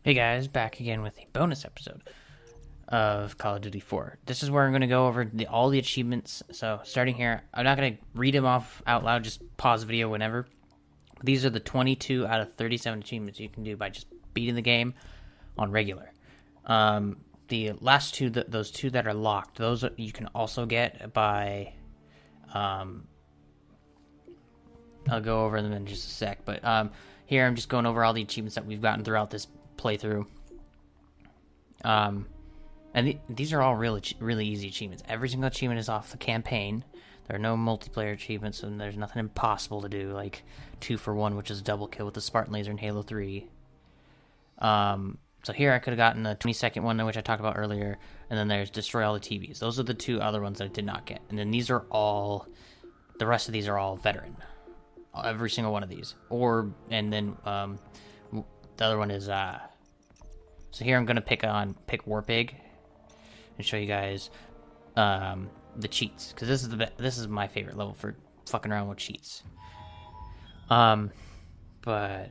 Hey guys, back again with a bonus episode of Call of Duty 4. This is where I'm going to go over all the achievements. So, starting here, I'm not going to read them off out loud, just pause the video whenever. These are the 22 out of 37 achievements you can do by just beating the game on regular. The last two, those two that are locked, those you can also get by... I'll go over them in just a sec, but here I'm just going over all the achievements that we've gotten throughout this playthrough. And these are all really easy achievements. Every single achievement is off the campaign. There are no multiplayer achievements, and there's nothing impossible to do, like 2 for 1, which is a double kill with the Spartan laser in Halo 3. So here I could have gotten the 20-second one, which I talked about earlier, and then there's destroy all the TVs. Those are the two other ones that I did not get. And then these are all, the rest of these are all veteran. Every single one of these. And then the other one is, so here I'm going to pick Warpig and show you guys the cheats, because this is my favorite level for fucking around with cheats. But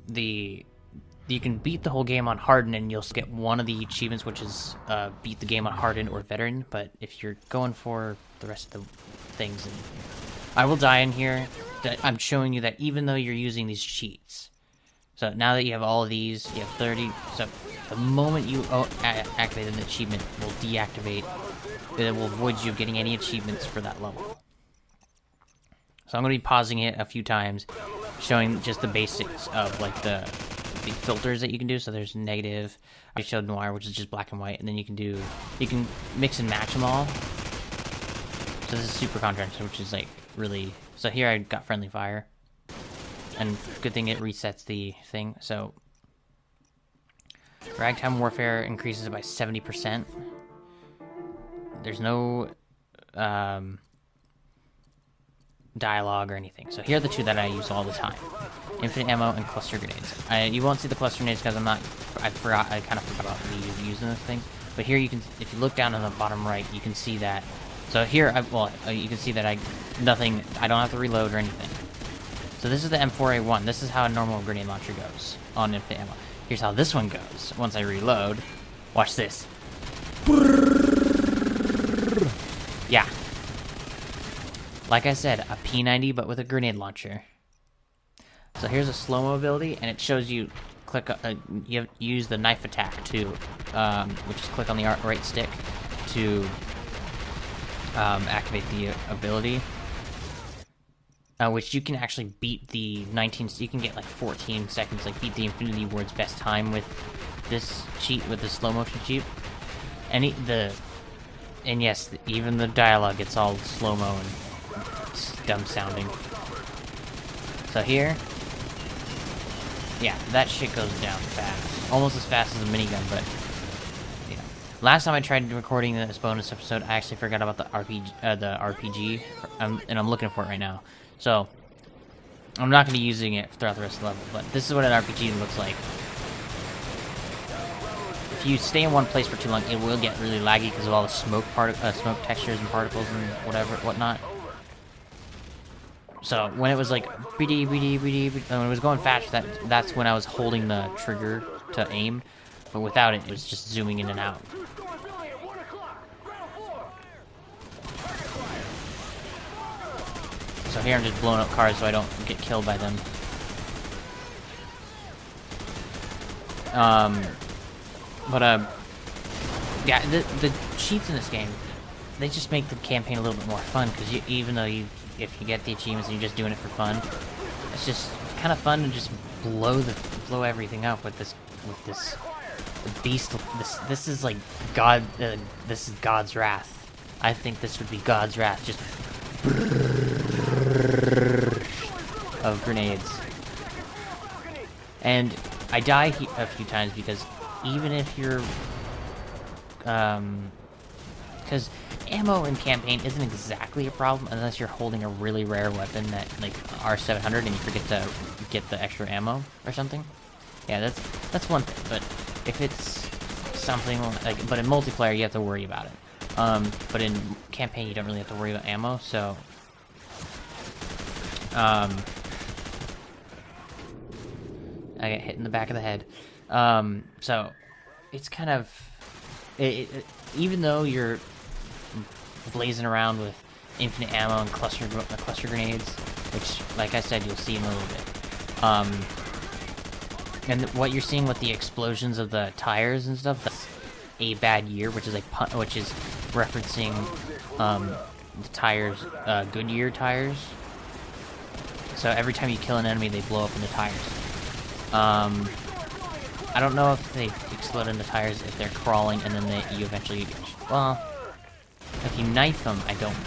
you can beat the whole game on Hardened, and you'll get one of the achievements, which is beat the game on Hardened or Veteran. But if you're going for the rest of the things, and I will die in here. I'm showing you that even though you're using these cheats, so now that you have all of these, you have 30. So the moment you activate an achievement, will deactivate. It will avoid you of getting any achievements for that level. So I'm going to be pausing it a few times, showing just the basics of like the filters that you can do. So there's negative. I showed noir, which is just black and white, and then you can mix and match them all. So this is super contrast, which is like really. So here I got friendly fire, and good thing it resets the thing. So ragtime warfare increases it by 70%. There's no dialogue or anything. So here are the two that I use all the time: infinite ammo and cluster grenades. You won't see the cluster grenades because I kind of forgot about using this thing. But here you can, if you look down on the bottom right, you can see that. So here, you can see that I don't have to reload or anything. So this is the M4A1. This is how a normal grenade launcher goes on infinite ammo. Here's how this one goes once I reload. Watch this. Yeah. Like I said, a P90 but with a grenade launcher. So here's a slow-mo ability, and it shows you you use the knife attack to, which is click on the right stick to activate the ability, which you can actually beat the 19. You can get like 14 seconds, like beat the Infinity Ward's best time with this cheat, with the slow motion cheat. And yes, even the dialogue gets all slow mo and dumb sounding. So here, yeah, that shit goes down fast, almost as fast as a minigun, but. Last time I tried recording this bonus episode, I actually forgot about the RPG, and I'm looking for it right now. So, I'm not going to be using it throughout the rest of the level, but this is what an RPG looks like. If you stay in one place for too long, it will get really laggy because of all the smoke textures and particles and whatnot. So, when it was like, when it was going fast, that's when I was holding the trigger to aim. But without it, it was just zooming in and out. So here I'm just blowing up cars so I don't get killed by them. Yeah, the cheats in this game, they just make the campaign a little bit more fun, because even though if you get the achievements and you're just doing it for fun, it's just kind of fun to just blow everything up with this beast. This is like God. This is God's wrath. I think this would be God's wrath. Just of grenades. And I die a few times because even if you're because ammo in campaign isn't exactly a problem unless you're holding a really rare weapon that like R700 and you forget to get the extra ammo or something. Yeah, that's one thing. But if it's something like, but in multiplayer you have to worry about it. But in campaign you don't really have to worry about ammo. So, I get hit in the back of the head. So it's kind of even though you're blazing around with infinite ammo and cluster grenades, which, like I said, you'll see in a little bit. And what you're seeing with the explosions of the tires and stuff, that's a bad year, which is referencing the tires, Goodyear tires. So every time you kill an enemy, they blow up in the tires. I don't know if they explode in the tires if they're crawling and then you eventually... Well, if you knife them, I don't know.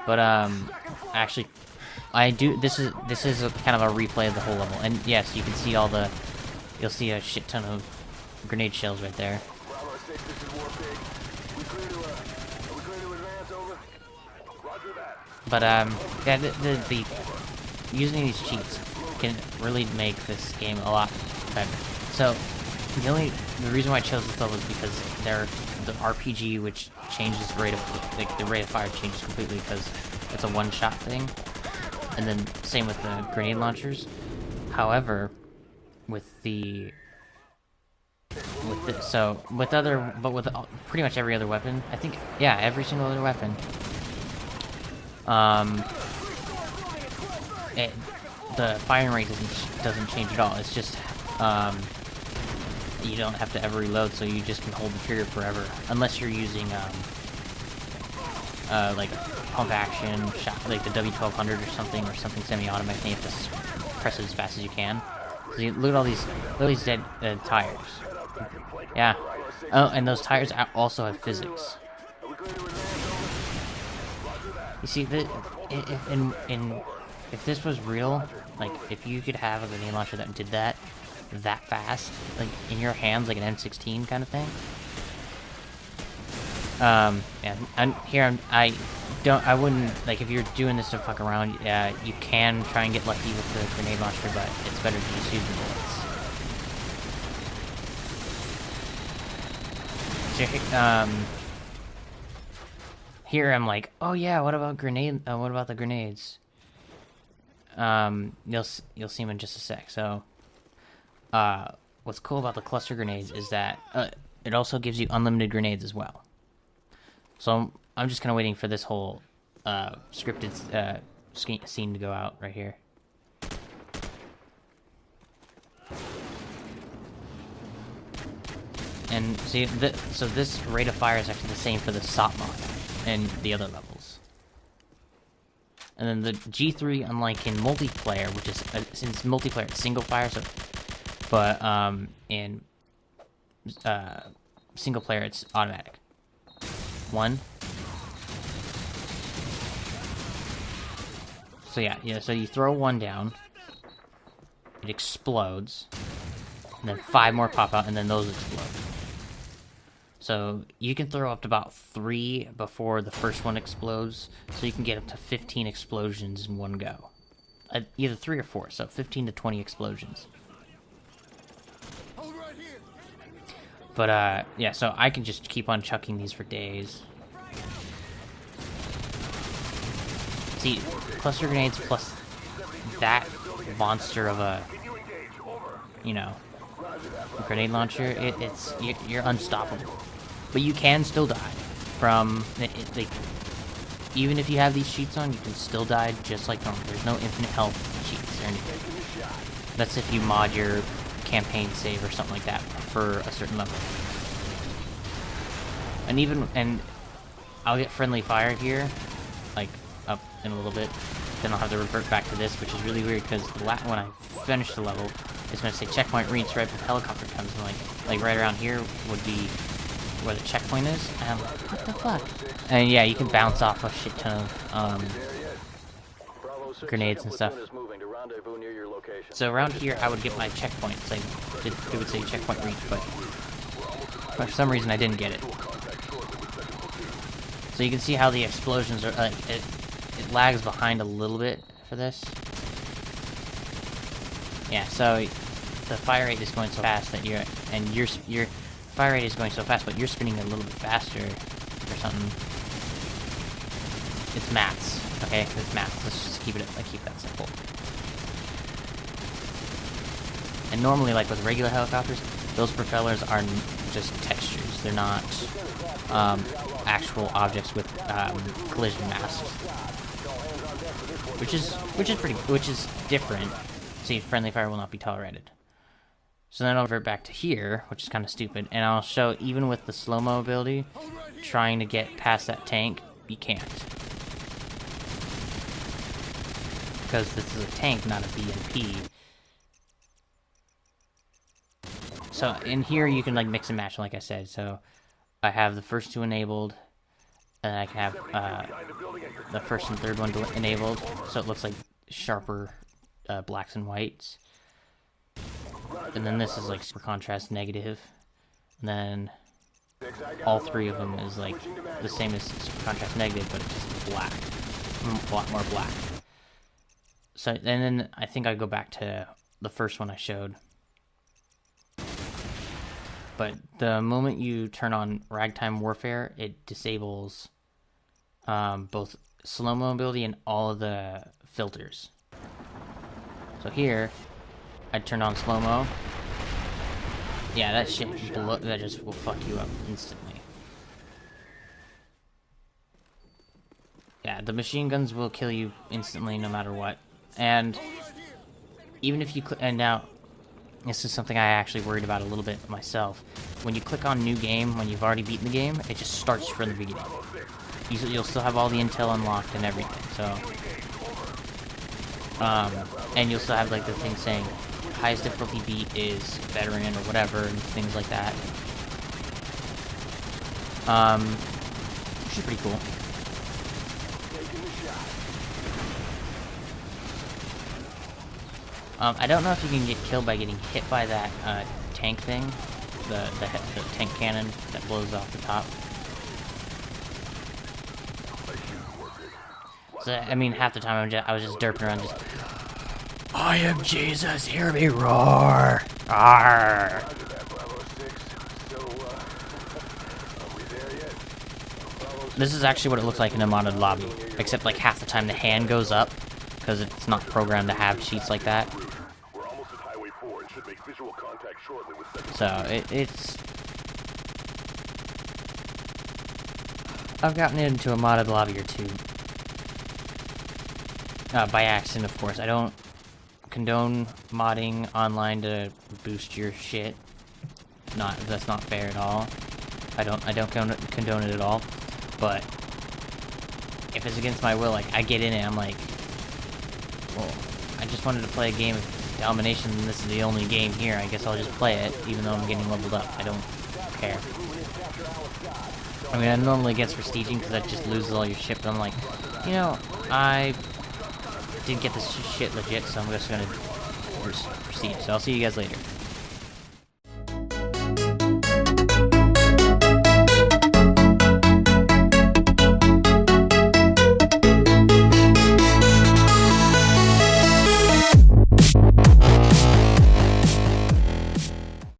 But, actually, I do... This is kind of a replay of the whole level. And yes, you can see all the... You'll see a shit ton of grenade shells right there. But, yeah, the using these cheats can really make this game a lot better. So, the reason why I chose this level is because the RPG, which changes the rate of fire changes completely because it's a one-shot thing. And then, same with the grenade launchers. However, with pretty much every other weapon, I think, yeah, every single other weapon, the firing rate doesn't change at all. It's just you don't have to ever reload, so you just can hold the trigger forever, unless you're using like pump action shot, like the W1200 or something semi-automatic. And you have to press it as fast as you can. So you look at all these dead tires. Yeah. Oh, and those tires also have physics. You see, if this was real, like, if you could have a grenade launcher that did that fast, like, in your hands, like an M16 kind of thing. Yeah, I wouldn't, like, if you're doing this to fuck around, you can try and get lucky with the grenade launcher, but it's better to just use the bullets. So, here I'm like, oh yeah, what about the grenades? You'll see them in just a sec. So, what's cool about the cluster grenades is that it also gives you unlimited grenades as well. So I'm just kind of waiting for this whole scripted scene to go out right here. And see, so this rate of fire is actually the same for the SOP mod and the other levels. And then the G3, unlike in multiplayer, which is since multiplayer it's single fire, so in single player it's automatic. One. So yeah. So you throw one down, it explodes, and then 5 more pop out, and then those explode. So you can throw up to about 3 before the first one explodes, so you can get up to 15 explosions in one go. Either 3 or 4, so 15 to 20 explosions. But, yeah, so I can just keep on chucking these for days. See, cluster grenades plus that monster of a, grenade launcher, you're unstoppable. But you can still die from, even if you have these cheats on, you can still die just like normal. There's no infinite health cheats or anything. That's if you mod your campaign save or something like that for a certain level. And I'll get friendly fire here, like up in a little bit. Then I'll have to revert back to this, which is really weird because when I finish the level, it's going to say checkpoint reached right before the helicopter comes, and like right around here would be where the checkpoint is. And I'm like, what the fuck? And yeah, you can bounce off a shit ton of grenades and stuff. So around here, I would get my checkpoint. Like it would say checkpoint reached, but for some reason I didn't get it. So you can see how the explosions are. It lags behind a little bit for this. Yeah, so the fire rate is going so fast that your fire rate is going so fast, but you're spinning a little bit faster or something. It's maths, okay? It's maths. Let's just keep that simple. And normally, like with regular helicopters, those propellers are just textures. They're not actual objects with collision masks, which is different. See, friendly fire will not be tolerated. So then I'll revert back to here, which is kind of stupid, and I'll show even with the slow-mo ability, trying to get past that tank, you can't. Because this is a tank, not a BMP. So in here you can like mix and match, like I said. So I have the first two enabled, and I can have the first and third one enabled, so it looks like sharper blacks and whites. And then this is like super contrast negative. And then all three of them is like the same as super contrast negative, but it's just black. A lot more black. So, and then I think I go back to the first one I showed. But the moment you turn on Ragtime Warfare, it disables both slow-mo ability and all of the filters. So here, I turned on slow-mo. Yeah, that shit, that just will fuck you up instantly. Yeah, the machine guns will kill you instantly no matter what. And even if you click, and now, this is something I actually worried about a little bit myself. When you click on new game, when you've already beaten the game, it just starts from the beginning. You'll still have all the intel unlocked and everything, so... and you'll still have like the thing saying, highest difficulty beat is veteran or whatever, and things like that. Which is pretty cool. I don't know if you can get killed by getting hit by that tank thing, the tank cannon that blows off the top. So I mean, half the time I was just derping around, just I am Jesus, hear me roar! Arr! This is actually what it looks like in a modded lobby, except like half the time the hand goes up because it's not programmed to have cheats like that. So it's I've gotten into a modded lobby or two. By accident, of course. I don't condone modding online to boost your shit. That's not fair at all. I don't condone it at all. But if it's against my will, like I get in it, I'm like, well, I just wanted to play a game of domination, and this is the only game here. I guess I'll just play it, even though I'm getting leveled up. I don't care. I mean, I normally get prestiging because that just loses all your shit, but I'm like, you know, I didn't get this shit legit, so I'm just gonna proceed. So I'll see you guys later.